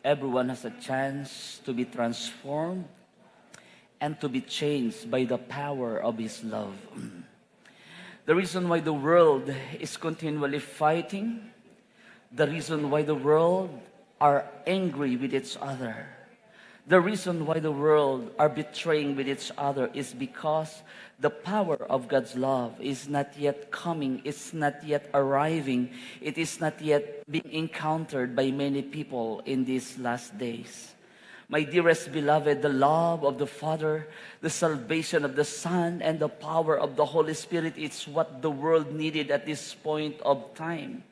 everyone has a chance to be transformed and to be changed by the power of His love. The reason why the world is continually fighting, the reason why the world are angry with each other, the reason why the world are betraying with each other is because the power of God's love is not yet coming, it's not yet arriving, it is not yet being encountered by many people in these last days. My dearest beloved, the love of the Father, the salvation of the Son, and the power of the Holy Spirit is what the world needed at this point of time.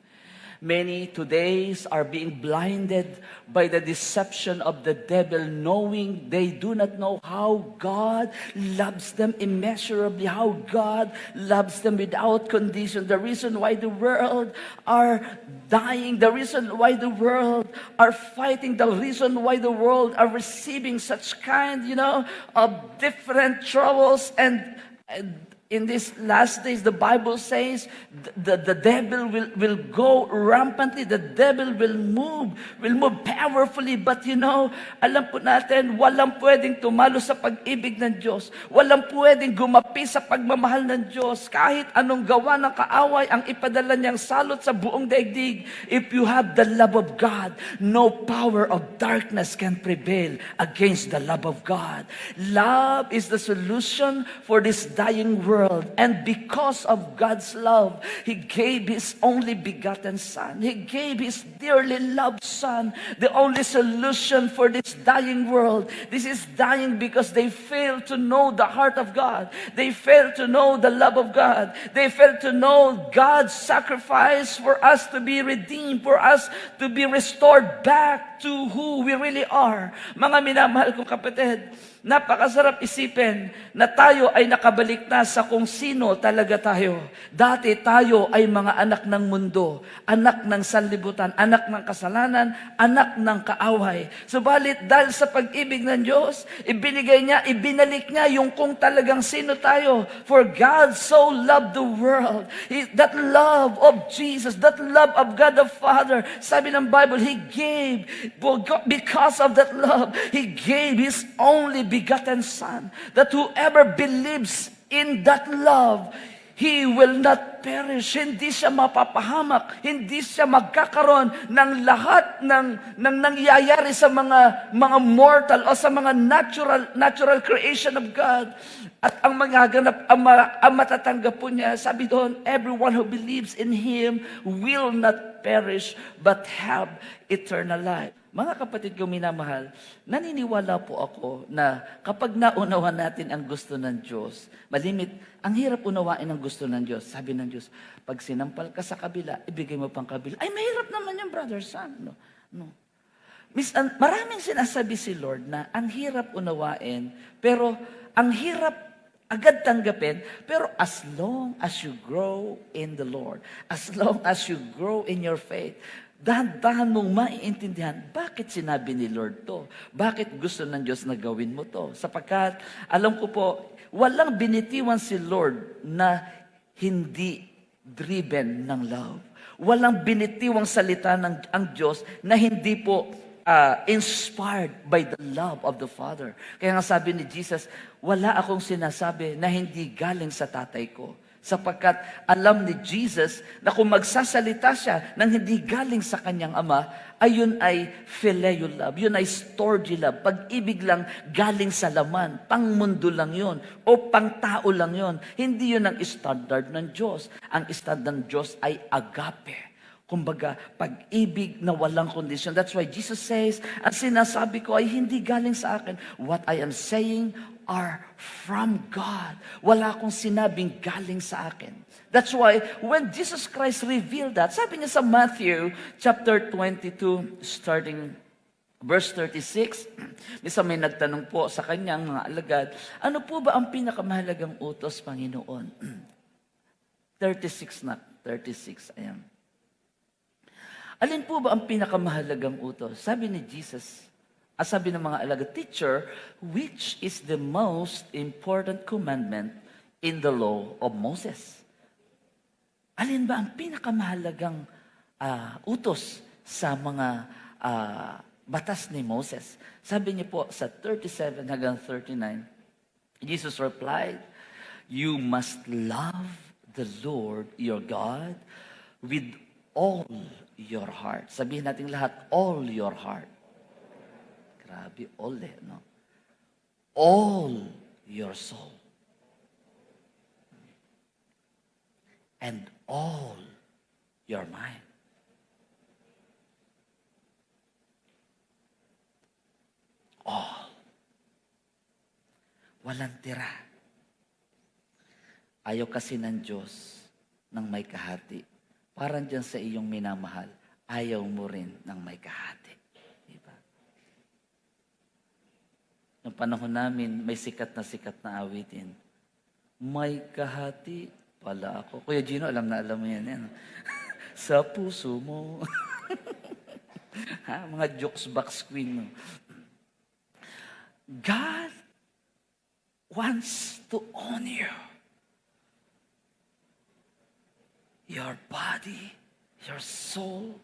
Many today are being blinded by the deception of the devil, knowing they do not know how God loves them immeasurably, how God loves them without condition. The reason why the world are dying, the reason why the world are fighting, the reason why the world are receiving such kind, of different troubles and in these last days, the Bible says the devil will go rampantly. The devil will move powerfully. But alam po natin, walang pwedeng tumalo sa pag-ibig ng Diyos. Walang pwedeng gumapi sa pagmamahal ng Diyos. Kahit anong gawa ng kaaway ang ipadala niyang salot sa buong daigdig. If you have the love of God, no power of darkness can prevail against the love of God. Love is the solution for this dying world. And because of God's love, He gave His only begotten Son. He gave His dearly loved Son, the only solution for this dying world. This is dying because they fail to know the heart of God. They fail to know the love of God. They fail to know God's sacrifice for us to be redeemed, for us to be restored back to who we really are. Mga minamahal kong kapatid, napakasarap isipin na tayo ay nakabalik na sa kung sino talaga tayo. Dati tayo ay mga anak ng mundo, anak ng sanlibutan, anak ng kasalanan, anak ng kaaway. Subalit dahil sa pag-ibig ng Diyos, ibinalik niya yung kung talagang sino tayo. For God so loved the world. That love of Jesus, that love of God the Father, sabi ng Bible, He gave, because of that love, He gave His only begotten Son, that whoever believes in that love, he will not perish. Hindi siya mapapahamak. Hindi siya magkakaroon ng lahat ng nangyayari sa mga mortal o sa mga natural creation of God. At ang magaganap, ang matatanggap po niya, sabi doon, everyone who believes in Him will not perish but have eternal life. Mga kapatid ko minamahal, naniniwala po ako na kapag naunawan natin ang gusto ng Diyos, malimit, ang hirap unawain ang gusto ng Diyos. Sabi ng Diyos, pag sinampal ka sa kabila, ibigay mo pang kabila. Ay, mahirap naman yung brother, son. No. Maraming sinasabi si Lord na ang hirap unawain, pero ang hirap agad tanggapin, pero as long as you grow in the Lord, as long as you grow in your faith, dahan-dahan mong maiintindihan, bakit sinabi ni Lord to? Bakit gusto ng Diyos na gawin mo to? Sapagkat, alam ko po, walang binitiwan si Lord na hindi driven ng love. Walang binitiwang salita ng ang Diyos na hindi po inspired by the love of the Father. Kaya nga sabi ni Jesus, wala akong sinasabi na hindi galing sa tatay ko. Sapagkat alam ni Jesus na kung magsasalita siya nang hindi galing sa kanyang ama, ayun ay phileo love, yun ay storge love, pag-ibig lang galing sa laman, pang-mundo lang yun, o pang-tao lang yun. Hindi yun ang standard ng Diyos. Ang standard ng Diyos ay agape. Kumbaga, pag-ibig na walang condition. That's why Jesus says, ang sinasabi ko ay hindi galing sa akin. What I am saying are from God. Wala akong sinabing galing sa akin. That's why, when Jesus Christ revealed that, sabi niya sa Matthew chapter 22, starting verse 36, minsan may nagtanong po sa kanyang mga alagad, ano po ba ang pinakamahalagang utos, Panginoon? 36 na, 36, ayan. Alin po ba ang pinakamahalagang utos? Sabi ni Jesus, sabi ng mga alagad, Teacher, which is the most important commandment in the law of Moses? Alin ba ang pinakamahalagang utos sa mga batas ni Moses. Sabi niya po sa 37 hanggang 39, Jesus replied, "You must love the Lord your God with all your heart." Sabihin natin lahat, all your heart. Grabe, all no? All your soul. And all your mind. All. Walang tira. Ayaw kasi ng Diyos ng may kahati. Parang dyan sa iyong minamahal, ayaw mo rin ng may kahati. Diba? Noong panahon namin, may sikat na awitin. May kahati pala ako. Kuya Gino, alam mo yan. Sa puso mo. Ha? Mga jokes box queen. No? God wants to own you. Your body, your soul,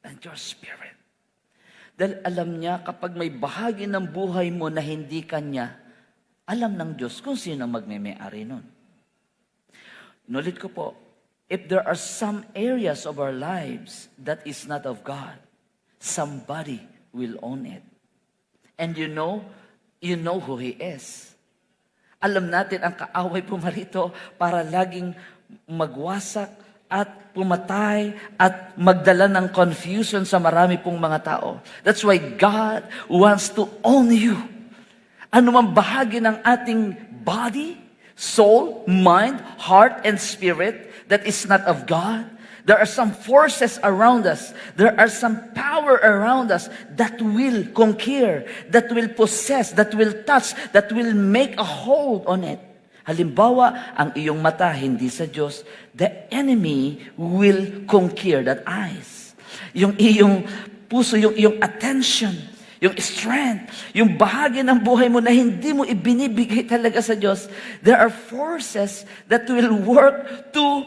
and your spirit. Dahil alam niya kapag may bahagi ng buhay mo na hindi kanya, alam ng Diyos kung sino magme-may-ari nun. Inulit ko po, if there are some areas of our lives that is not of God, somebody will own it. And you know who He is. Alam natin ang kaaway pumarito para laging magwasak at pumatay at magdala ng confusion sa marami pong mga tao. That's why God wants to own you. Ano mang bahagi ng ating body, soul, mind, heart, and spirit that is not of God, there are some forces around us, there are some power around us that will conquer, that will possess, that will touch, that will make a hold on it. Halimbawa, ang iyong mata hindi sa Diyos, the enemy will conquer that eyes. Yung iyong puso, yung iyong attention, yung strength, yung bahagi ng buhay mo na hindi mo ibinibigay talaga sa Diyos, there are forces that will work to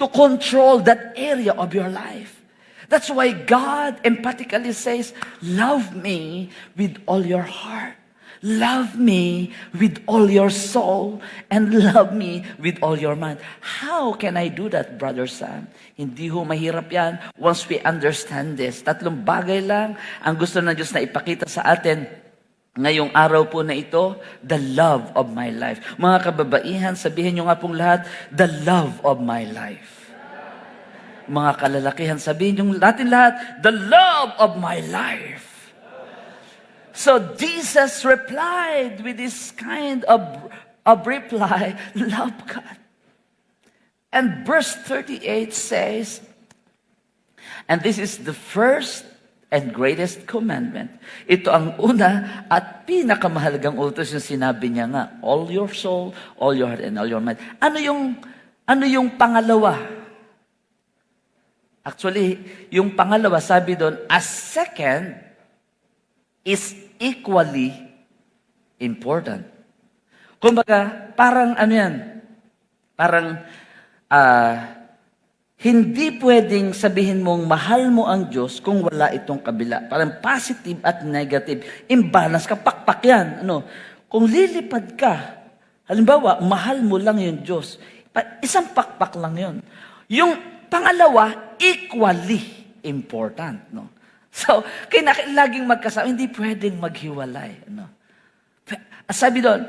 control that area of your life. That's why God emphatically says, love me with all your heart. Love me with all your soul and love me with all your mind. How can I do that, Brother Sam? Hindi ho mahirap yan once we understand this. Tatlong bagay lang ang gusto ng Diyos na ipakita sa atin ngayong araw po na ito, the love of my life. Mga kababaihan, sabihin nyo nga pong lahat, the love of my life. Mga kalalakihan, sabihin nyo natin lahat, the love of my life. So Jesus replied with this kind of reply, love God. And verse 38 says, and this is the first and greatest commandment. Ito ang una at pinakamahalagang utos yung sinabi niya nga, all your soul, all your heart, and all your mind. Ano yung pangalawa? Actually, yung pangalawa, sabi doon, a second is equally important. Kumbaga, parang ano yan? Parang hindi pwedeng sabihin mong mahal mo ang Diyos kung wala itong kabila. Parang positive at negative. Imbalance ka, pakpak yan. Ano? Kung lilipad ka, halimbawa, mahal mo lang yung Diyos. Isang pakpak lang yun. Yung pangalawa, equally important. No? So, kaya laging magkasama, hindi pwedeng maghiwalay. Ano? Sabi doon,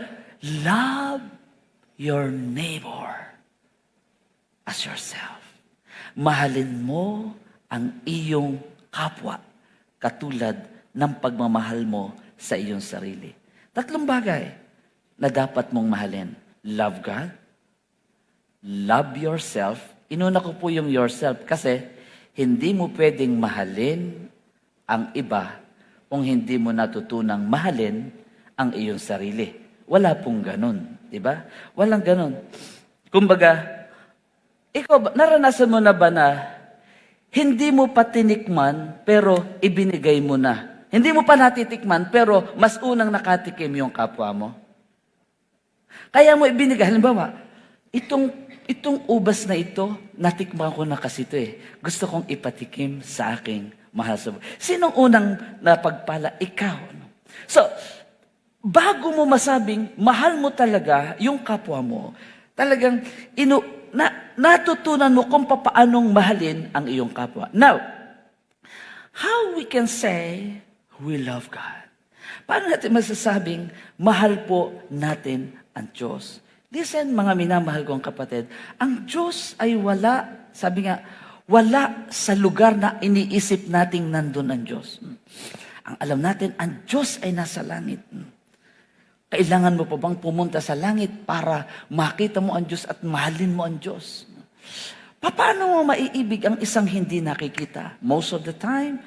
love your neighbor as yourself. Mahalin mo ang iyong kapwa katulad ng pagmamahal mo sa iyong sarili. Tatlong bagay na dapat mong mahalin. Love God, love yourself. Inuna ko po yung yourself kasi hindi mo pwedeng mahalin ang iba kung hindi mo natutunang mahalin ang iyong sarili. Wala pong ganun. Diba? Walang ganun. Kumbaga, ikaw, naranasan mo na ba na hindi mo pa tinikman pero ibinigay mo na? Hindi mo pa natitikman pero mas unang nakatikim yung kapwa mo? Kaya mo ibinigay. Halimbawa, itong ubas na ito, natikman ko na kasi ito eh. Gusto kong ipatikim sa aking mahal sa buhay. Sinong unang napagpala? Ikaw. No? So, bago mo masabing mahal mo talaga yung kapwa mo, talagang natutunan mo kung paanong mahalin ang iyong kapwa. Now, how we can say we love God? Paano natin masasabing mahal po natin ang Diyos? Listen, mga minamahal kong kapatid, ang Diyos ay wala, sabi nga, wala sa lugar na iniisip nating nandun ang Diyos. Ang alam natin, ang Diyos ay nasa langit. Kailangan mo pa bang pumunta sa langit para makita mo ang Diyos at mahalin mo ang Diyos? Paano mo maiibig ang isang hindi nakikita? Most of the time,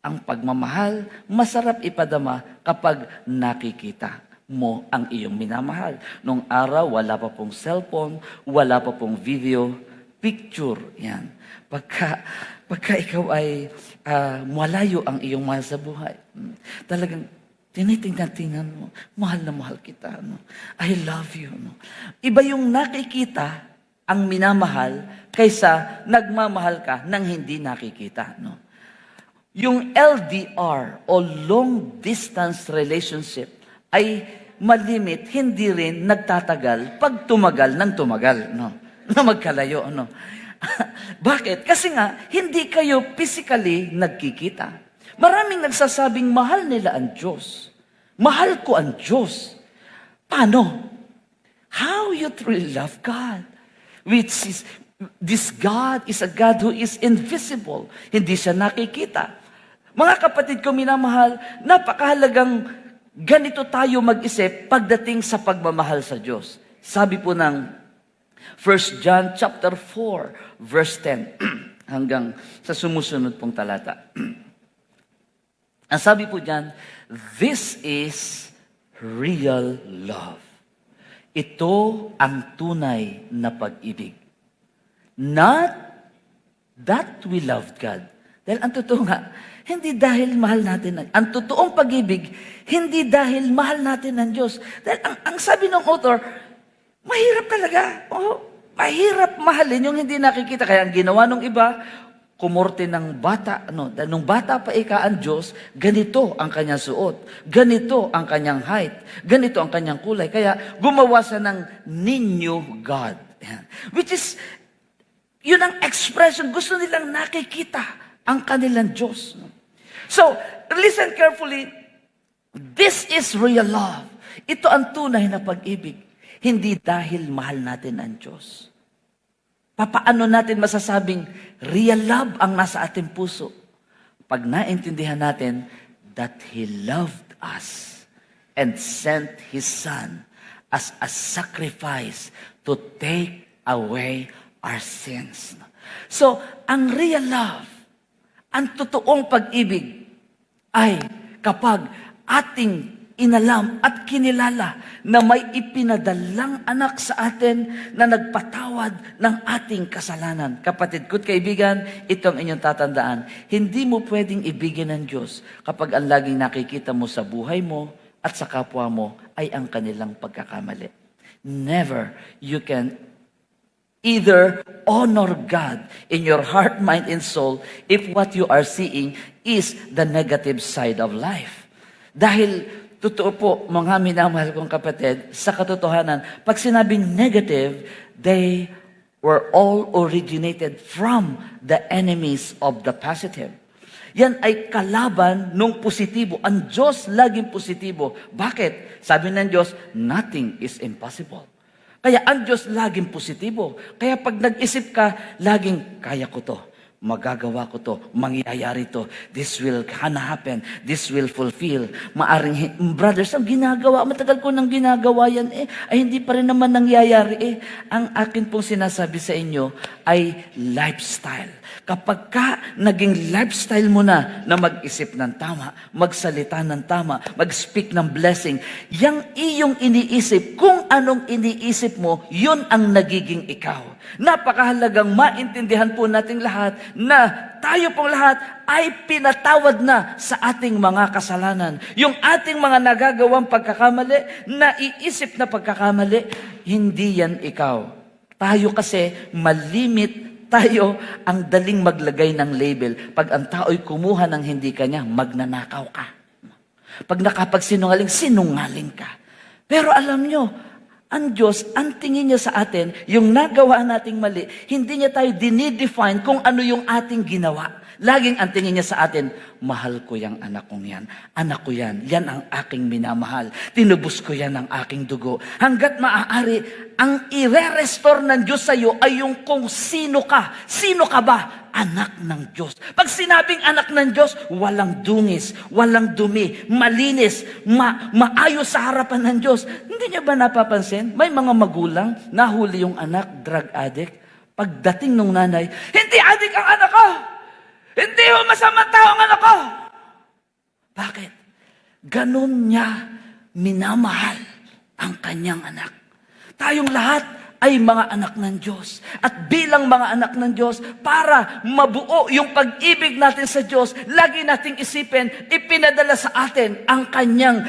ang pagmamahal, masarap ipadama kapag nakikita mo ang iyong minamahal. Nung araw, wala pa pong cellphone, wala pa pong video, picture. Yan. Pagka ikaw ay malayo ang iyong mahal sa buhay, talagang tinitingnan mo, mahal na mahal kita. No? I love you. No? Iba yung nakikita ang minamahal kaysa nagmamahal ka nang hindi nakikita. No? Yung LDR o long distance relationship ay malimit, hindi rin nagtatagal pag tumagal ng tumagal. No? Na magkalayo. No? Bakit? Kasi nga, hindi kayo physically nagkikita. Maraming nagsasabing mahal nila ang Diyos. Mahal ko ang Diyos. Paano? How you truly love God? This God is a God who is invisible. Hindi siya nakikita. Mga kapatid ko minamahal, napakahalagang ganito tayo mag-isip pagdating sa pagmamahal sa Diyos. Sabi po ng 1 John chapter 4, verse 10, hanggang sa sumusunod pong talata. Ang sabi po dyan, this is real love. Ito ang tunay na pag-ibig. Not that we loved God. Dahil ang totoo nga, hindi dahil mahal natin ang totoong pag-ibig, hindi dahil mahal natin ang Diyos. Dahil ang sabi ng author, mahirap talaga. Oh, mahirap mahalin yung hindi nakikita. Kaya ang ginawa ng iba, kumorte ng bata, nung bata pa ang Diyos, ganito ang kanyang suot, ganito ang kanyang height, ganito ang kanyang kulay. Kaya gumawa siya ng ninyo God. Which is, yun ang expression, gusto nilang nakikita ang kanilang Diyos. So, listen carefully, this is real love. Ito ang tunay na pag-ibig. Hindi dahil mahal natin ang Diyos. Paano natin masasabing real love ang nasa ating puso? Pag naintindihan natin that He loved us and sent His Son as a sacrifice to take away our sins. So, ang real love, ang totoong pag-ibig ay kapag ating inalam at kinilala na may ipinadalang anak sa atin na nagpatawad ng ating kasalanan. Kapatid ko't kaibigan, ito ang inyong tatandaan. Hindi mo pwedeng ibigin ng Diyos kapag ang laging nakikita mo sa buhay mo at sa kapwa mo ay ang kanilang pagkakamali. Never you can either honor God in your heart, mind, and soul if what you are seeing is the negative side of life. Dahil totoo po, mga minamahal kong kapatid, sa katotohanan, pag sinabing negative, they were all originated from the enemies of the positive. Yan ay kalaban nung positibo. Ang Diyos laging positibo. Bakit? Sabi ng Diyos, nothing is impossible. Kaya ang Diyos laging positibo. Kaya pag nag-isip ka, laging, kaya ko to. Magagawa ko to, mangyayari to, this will happen, this will fulfill. Maaring, brothers, ang ginagawa, matagal ko nang ginagawa yan ay hindi pa rin naman nangyayari Ang akin pong sinasabi sa inyo ay lifestyle. Kapag ka naging lifestyle mo na mag-isip ng tama, magsalita ng tama, mag-speak ng blessing, yang iyong iniisip, kung anong iniisip mo, yun ang nagiging ikaw. Napakahalagang maintindihan po nating lahat na tayo pong lahat ay pinatawad na sa ating mga kasalanan. Yung ating mga nagagawang pagkakamali, naiisip na pagkakamali, hindi yan ikaw. Tayo kasi malimit tayo ang daling maglagay ng label. Pag ang tao'y kumuha ng hindi kanya, magnanakaw ka. Pag nakapagsinungaling, sinungaling ka. Pero alam nyo, ang Diyos, ang tingin niya sa atin, yung nagawa nating mali, hindi niya tayo dinidefine kung ano yung ating ginawa. Laging ang tingin niya sa atin, mahal ko yung anak kong yan. Anak ko yan. Yan ang aking minamahal. Tinubos ko yan ng aking dugo. Hanggat maaari, ang ire-restore ng Diyos sa iyo ay yung kung sino ka. Sino ka ba? Anak ng Diyos. Pag sinabing anak ng Diyos, walang dungis, walang dumi, malinis, maayos sa harapan ng Diyos. Hindi niya ba napapansin? May mga magulang, nahuli yung anak, drug addict. Pagdating ng nanay, hindi addict ang anak ko! Hindi mo masamang tao ang anak ko! Bakit? Ganon niya minamahal ang kanyang anak. Tayong lahat ay mga anak ng Diyos. At bilang mga anak ng Diyos, para mabuo yung pag-ibig natin sa Diyos, lagi nating isipin, ipinadala sa atin ang kanyang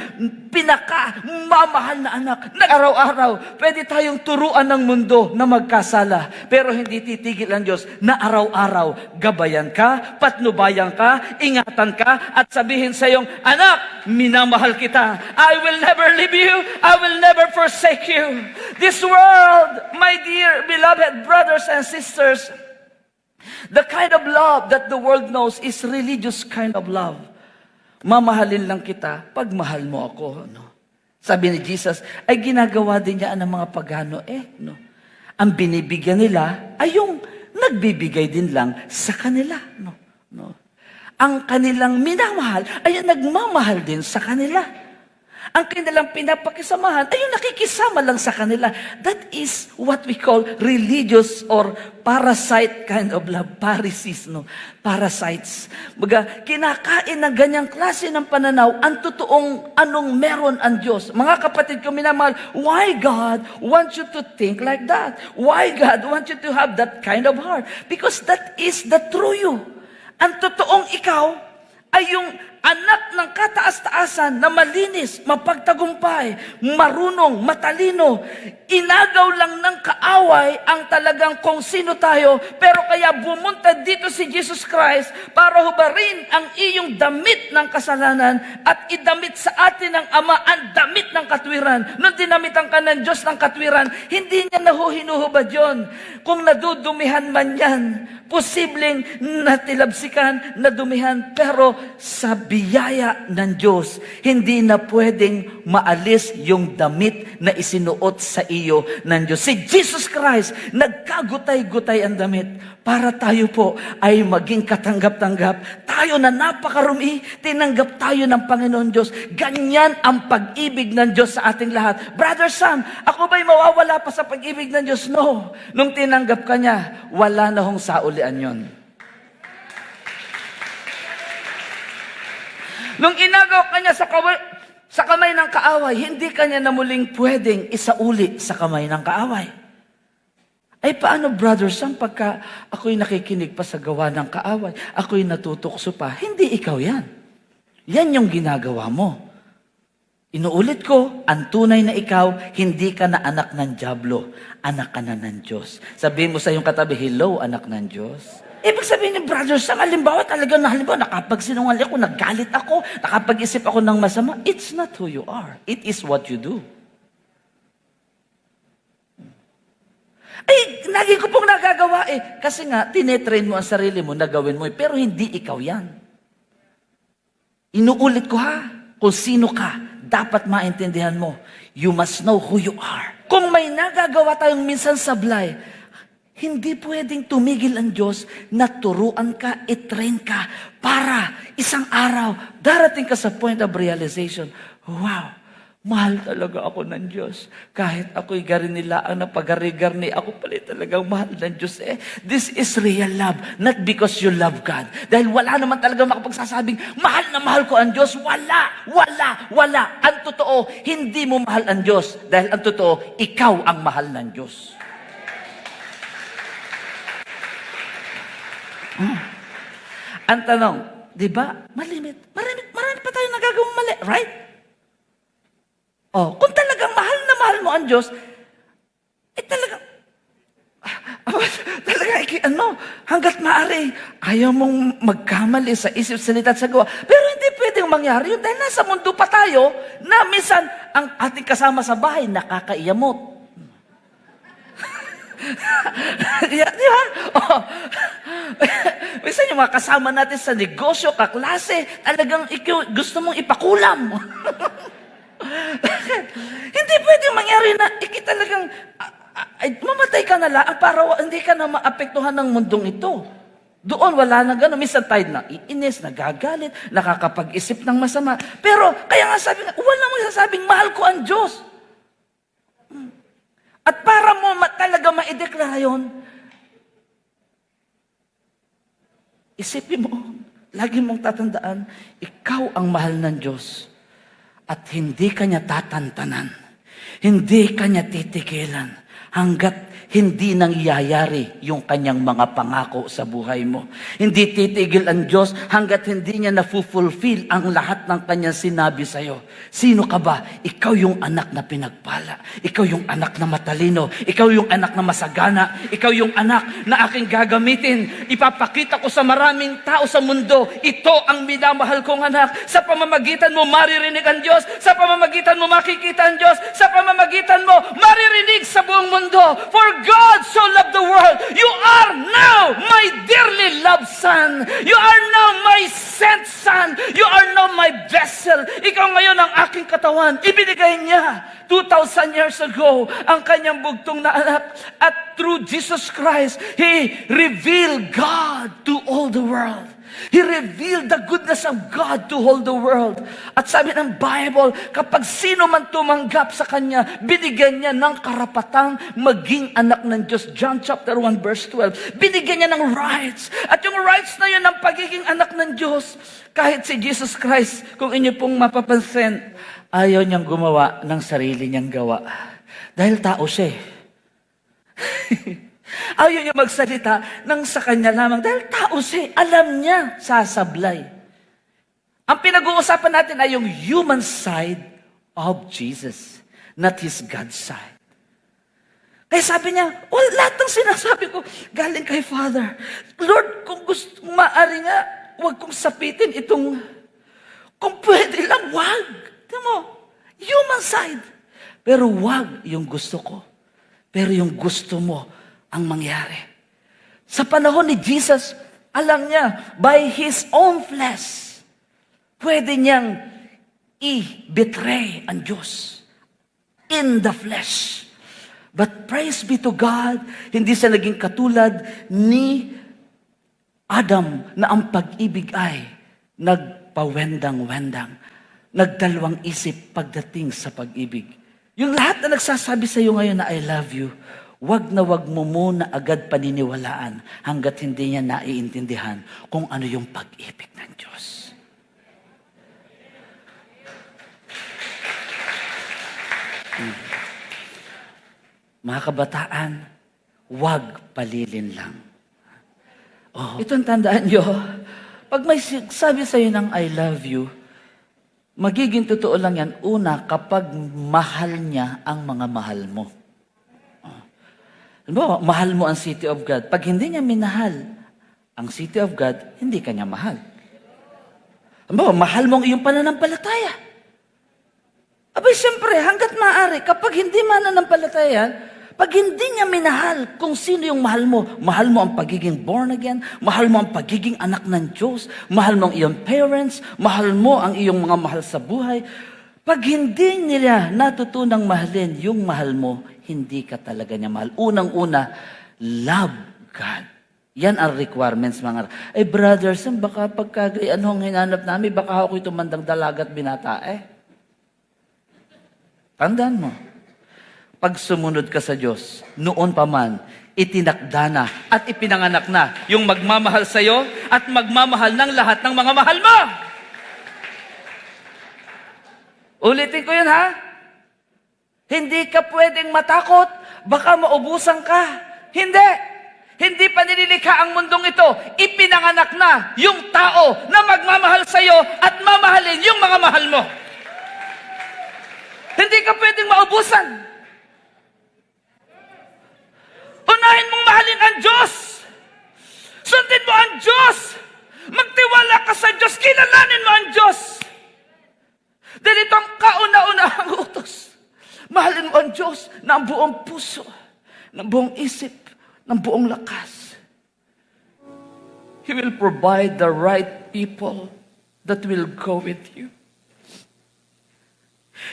pinakamamahal na anak. Araw-araw, pwede tayong turuan ng mundo na magkasala. Pero hindi titigil ang Diyos na araw-araw, gabayan ka, patnubayan ka, ingatan ka, at sabihin sa iyong, anak, minamahal kita. I will never leave you. I will never forsake you. This world, my dear beloved brothers and sisters, the kind of love that the world knows is religious kind of love. Mamahalin lang kita pag mahal mo ako. No? Sabi ni Jesus, ay ginagawa din niya ng mga pagano. No? Ang binibigyan nila ay yung nagbibigay din lang sa kanila. No? Ang kanilang minamahal ay yung nagmamahal din sa kanila. Ang kanilang pinapakisamahan ay yung nakikisama lang sa kanila. That is what we call religious or parasite kind of love. Pharisees, no? Parasites. Baga, kinakain ng ganyang klase ng pananaw ang totoong anong meron ang Diyos. Mga kapatid ko minamahal, why God wants you to think like that? Why God wants you to have that kind of heart? Because that is the true you. Ang totoong ikaw ay yung anak ng kataas-taasan na malinis, mapagtagumpay, marunong, matalino. Inagaw lang ng kaaway ang talagang kung sino tayo, pero kaya bumunta dito si Jesus Christ para hubarin ang iyong damit ng kasalanan at idamit sa atin ng Ama ang damit ng katwiran. Nung dinamitan ka ng Diyos ng katwiran, hindi niya nahuhinuhubad yun. Kung nadudumihan man yan, posibleng natilabsikan, nadumihan, pero sa biyaya ng Diyos, hindi na pwedeng maalis yung damit na isinuot sa iyo ng Diyos. Si Jesus Christ, nagkagutay-gutay ang damit para tayo po ay maging katanggap-tanggap. Tayo na napakarumi, tinanggap tayo ng Panginoon Diyos. Ganyan ang pag-ibig ng Diyos sa ating lahat. Brother Sam, ako ba'y mawawala pa sa pag-ibig ng Diyos? No. Nung tinanggap ka niya, wala na hong saulian yon. Nung inagaw ka niya sa kamay ng kaaway, hindi ka niya na muling pwedeng isauli sa kamay ng kaaway. Ay paano, Brother Sam, pagka ako'y nakikinig pa sa gawa ng kaaway, ako'y natutukso pa, hindi ikaw yan. Yan yung ginagawa mo. Inuulit ko, ang tunay na ikaw, hindi ka na anak ng dyablo, anak ka na ng Diyos. Sabihin mo sa iyong katabi, hello, anak ng Diyos. Ibig sabihin ni Brother Sam, halimbawa nakapagsinungaling ako, naggalit ako, nakapag-isip ako ng masama, it's not who you are. It is what you do. Ay, lagi ko pong nagagawa kasi nga, tinetrain mo ang sarili mo na gawin mo pero hindi ikaw yan. Inuulit ko kung sino ka, dapat maintindihan mo. You must know who you are. Kung may nagagawa tayong minsan sablay, hindi pwedeng tumigil ang Diyos na turuan ka, itrain ka, para isang araw, darating ka sa point of realization, wow, mahal talaga ako ng Diyos. Kahit ako'y garinilaan na pagarigarni, ako pala talagang mahal ng Diyos. This is real love, not because you love God. Dahil wala naman talaga makapagsasabing, mahal na mahal ko ang Diyos. Wala. Ang totoo, hindi mo mahal ang Diyos. Dahil ang totoo, ikaw ang mahal ng Diyos. Ang tanong, di ba? Marami pa tayo nagagawang mali, right? Kung talagang mahal na mahal mo ang Diyos, talagang Hanggat maaari, ayaw mong magkamali sa isip, salita at sa gawa. Pero hindi pwedeng mangyari yun dahil nasa mundo pa tayo na minsan ang ating kasama sa bahay nakakaiyamot. Di ba? Oh. Minsan yung mga kasama natin sa negosyo, kaklase, talagang gusto mong ipakulam. Hindi pwedeng mangyari na talagang mamatay ka na lang para hindi ka na maapektuhan ng mundong ito. Doon wala na gano'n. Minsan tayo naiinis, nagagalit, nakakapag-isip ng masama. Pero kaya nga sabi nga, wala mo sasabing mahal ko ang Diyos. At para mo talaga maideklara yun, isipin mo, lagi mong tatandaan, ikaw ang mahal ng Diyos. At hindi ka niya tatantanan. Hindi ka niya titigilan hanggat hindi nang iyayari yung kanyang mga pangako sa buhay mo. Hindi titigil ang Diyos hanggat hindi niya na-fulfill ang lahat ng kanyang sinabi sa'yo. Sino ka ba? Ikaw yung anak na pinagpala. Ikaw yung anak na matalino. Ikaw yung anak na masagana. Ikaw yung anak na aking gagamitin. Ipapakita ko sa maraming tao sa mundo. Ito ang minamahal kong anak. Sa pamamagitan mo, maririnig ang Diyos. Sa pamamagitan mo, makikita ang Diyos. Sa pamamagitan mo, maririnig sa buong mundo. For God so loved the world. You are now my dearly loved son. You are now my sent son. You are now my vessel. Ikaw ngayon ang aking katawan. Ibinigay niya 2,000 years ago ang kanyang bugtong na anak. At through Jesus Christ, He revealed God to all the world. He revealed the goodness of God to all the world. At sabi ng Bible, kapag sino man tumanggap sa Kanya, binigyan niya ng karapatang maging anak ng Diyos. John chapter 1 verse 12. Binigyan niya ng rights. At yung rights na yun ng pagiging anak ng Diyos, kahit si Jesus Christ, kung inyo pong mapapansin, ayaw niyang gumawa ng sarili niyang gawa. Dahil tao siya. Ayaw niya magsalita ng sa kanya lamang. Dahil tao siya, alam niya, sasablay. Ang pinag-uusapan natin ay yung human side of Jesus, not His God side. Kaya sabi niya, lahat ng sinasabi ko, galing kay Father. Lord, kung gusto maaari nga, huwag kong sapitin itong, kung pwede lang, wag. Tignan mo, human side. Pero wag yung gusto ko. Pero yung gusto mo, ang mangyari. Sa panahon ni Jesus, alam niya, by His own flesh, pwede niyang i-betray ang Diyos in the flesh. But praise be to God, hindi siya naging katulad ni Adam na ang pag-ibig ay nagpawendang-wendang, nagdalawang isip pagdating sa pag-ibig. Yung lahat na nagsasabi sa iyo ngayon na I love you, wag na wag mo muna agad paniniwalaan hanggat hindi niya naiintindihan kung ano yung pag-ibig ng Diyos. Mga kabataan, wag palilin lang. Oh, ito ang tandaan nyo. Pag may sabi sa'yo ng I love you, magiging totoo lang yan, una, kapag mahal niya ang mga mahal mo. Mahal mo ang city of God. Pag hindi niya minahal ang city of God, hindi ka niya mahal. Mahal mo ang iyong pananampalataya. Abay, siyempre, hanggat maaari, kapag hindi mananampalataya, pag hindi niya minahal kung sino yung mahal mo ang pagiging born again, mahal mo ang pagiging anak ng Diyos, mahal mo ang iyong parents, mahal mo ang iyong mga mahal sa buhay, pag hindi nila natutunang mahalin yung mahal mo, hindi ka talaga niya mahal. Unang-una, love God. Yan ang requirements, mga. Brothers, baka pagkagay, ano ang hinanap namin, baka ako'y tumandang dalagat binata. Tandaan mo, pag sumunod ka sa Diyos, noon pa man, itinakda na at ipinanganak na yung magmamahal sa'yo at magmamahal ng lahat ng mga mahal mo. Ulitin ko yun, ha? Hindi ka pwedeng matakot, baka maubusan ka. Hindi. Hindi pa nililikha ang mundong ito. Ipinanganak na yung tao na magmamahal sa'yo at mamahalin yung mga mahal mo. Hindi ka pwedeng maubusan. Unahin mong mahalin ang Diyos. Sundin mo ang Diyos. Magtiwala ka sa Diyos. Kilalanin mo ang Diyos. Dahil ito ang kauna-unahang utos. Mahalin mo ang Diyos ng buong puso, ng buong isip, ng buong lakas. He will provide the right people that will go with you.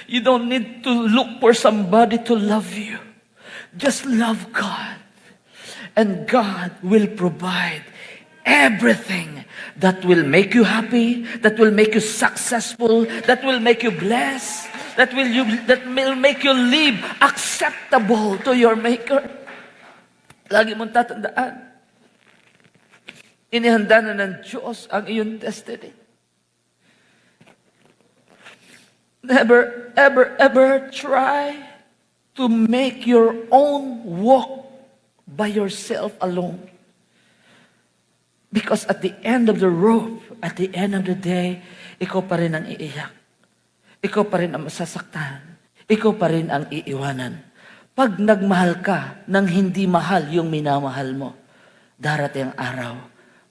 You don't need to look for somebody to love you. Just love God. And God will provide everything that will make you happy, that will make you successful, that will make you blessed, that will make you live acceptable to your Maker. Lagi mong tatandaan, inihanda na ng Diyos ang iyong destiny. Never, ever, ever try to make your own walk by yourself alone. Because at the end of the rope, at the end of the day, ikaw pa rin ang iiyak. Ikaw pa rin ang masasaktan. Ikaw pa rin ang iiwanan. Pag nagmahal ka nang hindi mahal yung minamahal mo, darating ang araw,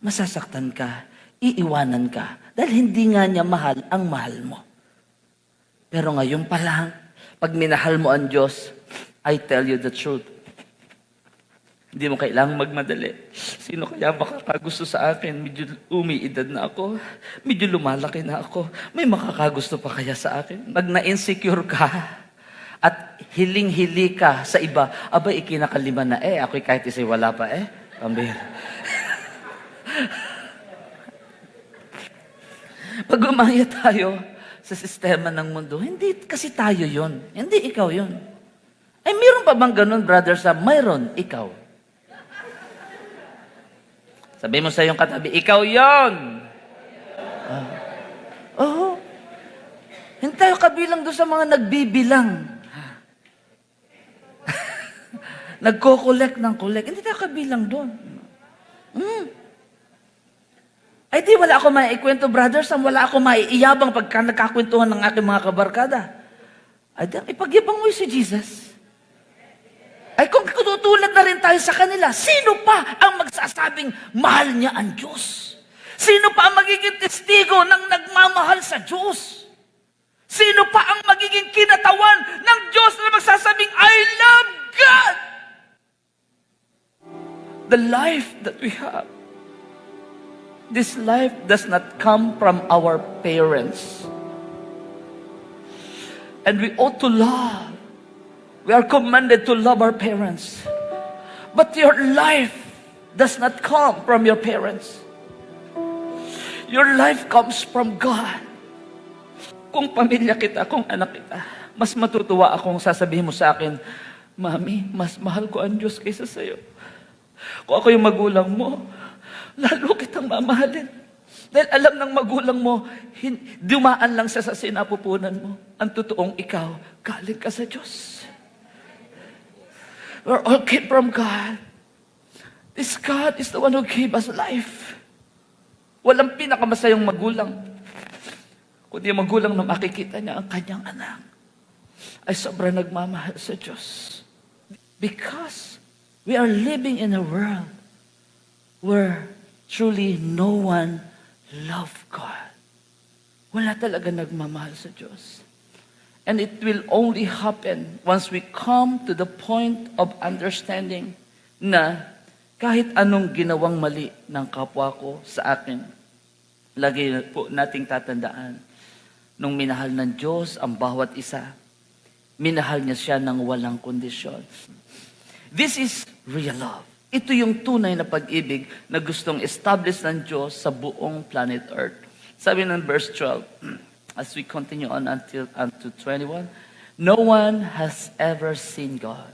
masasaktan ka, iiwanan ka, dahil hindi nga niya mahal ang mahal mo. Pero ngayon pa lang, pag minahal mo ang Diyos, I tell you the truth, hindi mo kailangang magmadali. Sino kaya makakagusto sa akin? Medyo umiidad na ako. Medyo lumalaki na ako. May makakagusto pa kaya sa akin? Pag na-insecure ka at hiling-hili ka sa iba, abay, ikinakalima na ako'y kahit isa'y wala pa Pambihira. Pag umaya tayo sa sistema ng mundo, hindi kasi tayo yon. Hindi ikaw yon. Ay, mayroon pa bang ganun, brother Sam? Mayroon, ikaw. Sabi mo sa iyong katabi, ikaw yon. Hindi tayo kabilang doon sa mga nagbibilang. Nagko-collect ng collect. Hindi tayo kabilang doon. Ay di, wala ako maikwento, brother Sam. Wala ako maiiyabang pagka nagkakwentuhan ng aking mga kabarkada. Ay di, ipagyabang mo si Jesus. Ay kung tutulad na rin tayo sa kanila, sino pa ang magsasabing mahal niya ang Diyos? Sino pa ang magiging testigo ng nagmamahal sa Diyos? Sino pa ang magiging kinatawan ng Diyos na magsasabing, I love God? The life that we have, this life does not come from our parents. And we ought to love. We are commanded to love our parents. But your life does not come from your parents. Your life comes from God. Kung pamilya kita, kung anak kita, mas matutuwa akong sasabihin mo sa akin, Mami, mas mahal ko ang Diyos kaysa sa'yo. Kung ako yung magulang mo, lalo kitang mamahalin. Dahil alam ng magulang mo, dumaan lang sa sinapupunan mo. Ang totoong ikaw, galing ka sa Diyos. We're all came from God. This God is the one who gave us life. Walang pinakamasayang magulang, kundi ang magulang na makikita niya ang kanyang anak ay sobrang nagmamahal sa Diyos. Because we are living in a world where truly no one loves God. Wala talaga nagmamahal sa Diyos. And it will only happen once we come to the point of understanding na kahit anong ginawang mali ng kapwa ko sa akin, lagi po nating tatandaan, nung minahal ng Diyos ang bawat isa, minahal niya siya ng walang kondisyon. This is real love. Ito yung tunay na pag-ibig na gustong establish ng Diyos sa buong planet Earth. Sabi ng verse 12, as we continue on until 21, no one has ever seen God.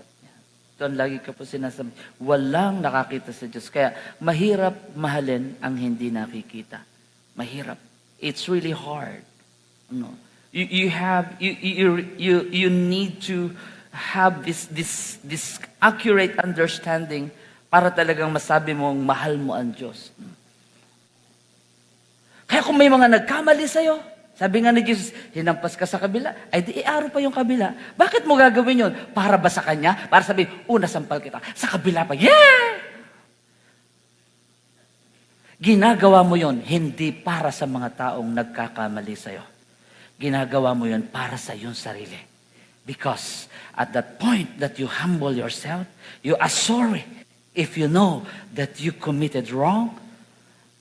Ito ang lagi ka po sinasabi, walang nakakita sa Diyos. Kaya mahirap mahalin ang hindi nakikita. Mahirap. It's really hard. No. You need to have this accurate understanding para talagang masabi mong mahal mo ang Diyos. Kaya kung may mga nagkamali sa'yo, sabi nga ni Jesus, hinampas ka sa kabila, ay di iaro pa yung kabila. Bakit mo gagawin yun? Para ba sa Kanya? Para sabihin, nasampal kita. Sa kabila pa, yeah! Ginagawa mo yon hindi para sa mga taong nagkakamali sa'yo. Ginagawa mo yon para sa iyong sarili. Because at that point that you humble yourself, you are sorry. If you know that you committed wrong,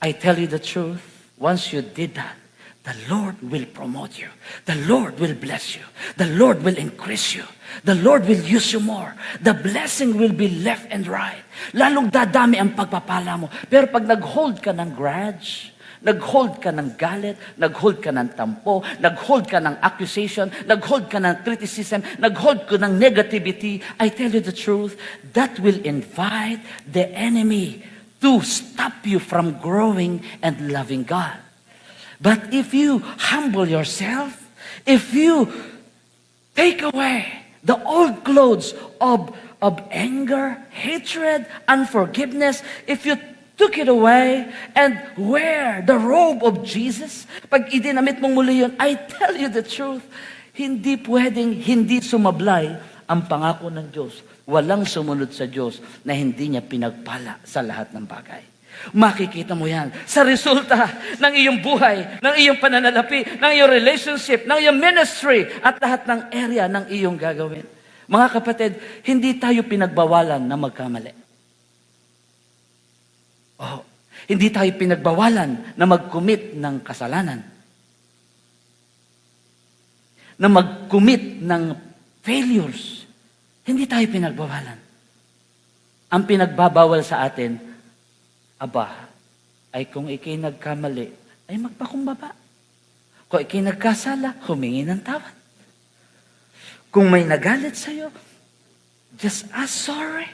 I tell you the truth, once you did that, the Lord will promote you. The Lord will bless you. The Lord will increase you. The Lord will use you more. The blessing will be left and right. Lalong dadami ang pagpapala mo. Pero pag nag-hold ka ng grudge, nag-hold ka ng galit, nag-hold ka ng tampo, nag-hold ka ng accusation, nag-hold ka ng criticism, nag-hold ka ng negativity, I tell you the truth, that will invite the enemy to stop you from growing and loving God. But if you humble yourself, if you take away the old clothes of anger, hatred, unforgiveness, if you took it away and wear the robe of Jesus, pag idinamit mong muli yun, I tell you the truth, hindi pwedeng hindi sumablay ang pangako ng Diyos. Walang sumunod sa Diyos na hindi niya pinagpala sa lahat ng bagay. Makikita mo yan sa resulta ng iyong buhay, ng iyong pananalapi, ng iyong relationship, ng iyong ministry, at lahat ng area ng iyong gagawin. Mga kapatid, hindi tayo pinagbawalan na magkamali. Hindi tayo pinagbawalan na mag-commit ng kasalanan. Na mag-commit ng failures. Hindi tayo pinagbawalan. Ang pinagbabawal sa atin, ay kung ikay nagkamali, ay magpakumbaba. Kung ikay nagkasala, humingi ng tawad. Kung may nagalit sa'yo, just ask sorry.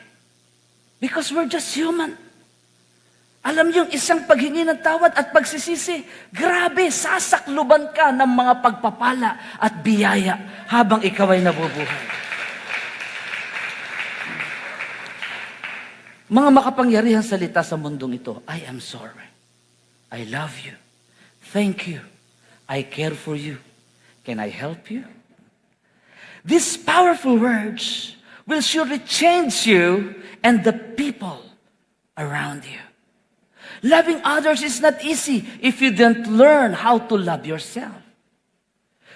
Because we're just human. Alam niyo, isang paghingi ng tawad at pagsisisi, grabe, sasakluban ka ng mga pagpapala at biyaya habang ikaw ay nabubuhay. Mga makapangyarihang salita sa mundong ito, I am sorry. I love you. Thank you. I care for you. Can I help you? These powerful words will surely change you and the people around you. Loving others is not easy if you don't learn how to love yourself.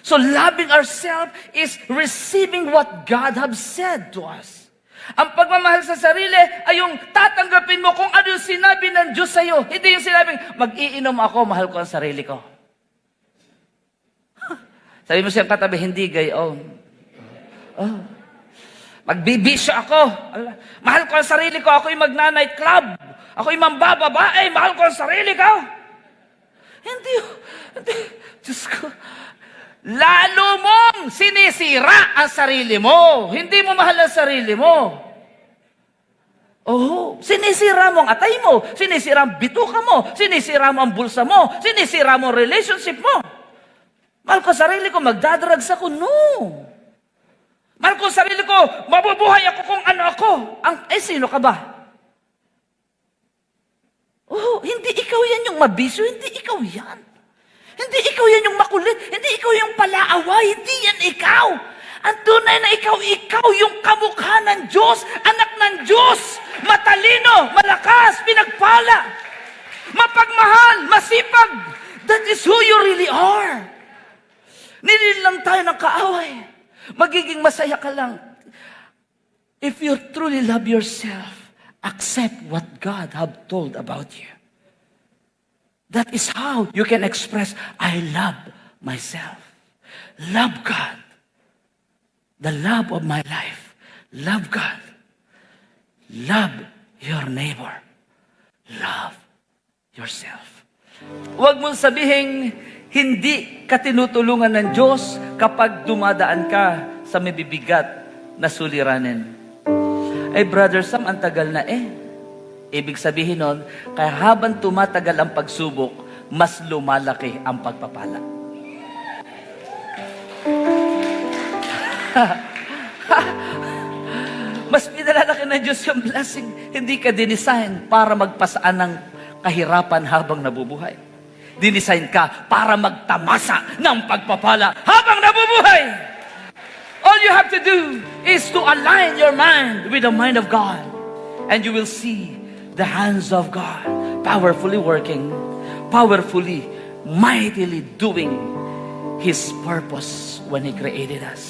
So loving ourselves is receiving what God has said to us. Ang pagmamahal sa sarili ay yung tatanggapin mo kung ano yung sinabi ng Diyos sa'yo. Hindi yung sinabing, mag-iinom ako, mahal ko ang sarili ko. Sabi mo siyang katabi, hindi gayon. Magbibisyo ako. Mahal ko ang sarili ko, ako yung mag-night club. Ako yung mambababae, mahal ko ang sarili ko. Hindi. Diyos ko. Lalo mong sinisira ang sarili mo. Hindi mo mahal ang sarili mo. Sinisira mo ang atay mo. Sinisira ang bituka mo. Sinisira mo ang bulsa mo. Sinisira mo ang relationship mo. Mahal ko sarili ko, magdadrugs ako. No. Mahal ko sarili ko, mabubuhay ako kung ano ako. Sino ka ba? Hindi ikaw yan yung mabisyo. Hindi ikaw yan. Hindi ikaw yan yung makulit. Hindi ikaw yung palaaway. Hindi yan ikaw. Ang tunay na ikaw yung kamukha ng Diyos, anak ng Diyos, matalino, malakas, pinagpala, mapagmahal, masipag. That is who you really are. Nilil lang tayo ng kaaway. Magiging masaya ka lang. If you truly love yourself, accept what God have told about you. That is how you can express, I love myself. Love God. The love of my life. Love God. Love your neighbor. Love yourself. Huwag mong sabihing hindi ka tinutulungan ng Diyos kapag dumadaan ka sa mabibigat na suliranin. Brother Sam, ang tagal na Ibig sabihin nun, kaya habang tumatagal ang pagsubok, mas lumalaki ang pagpapala. Mas pinalalaki ng Diyos yung blessing. Hindi ka dinesign para magpasaan ng kahirapan habang nabubuhay. Dinesign ka para magtamasa ng pagpapala habang nabubuhay. All you have to do is to align your mind with the mind of God. And you will see the hands of God powerfully working, powerfully, mightily doing His purpose when He created us.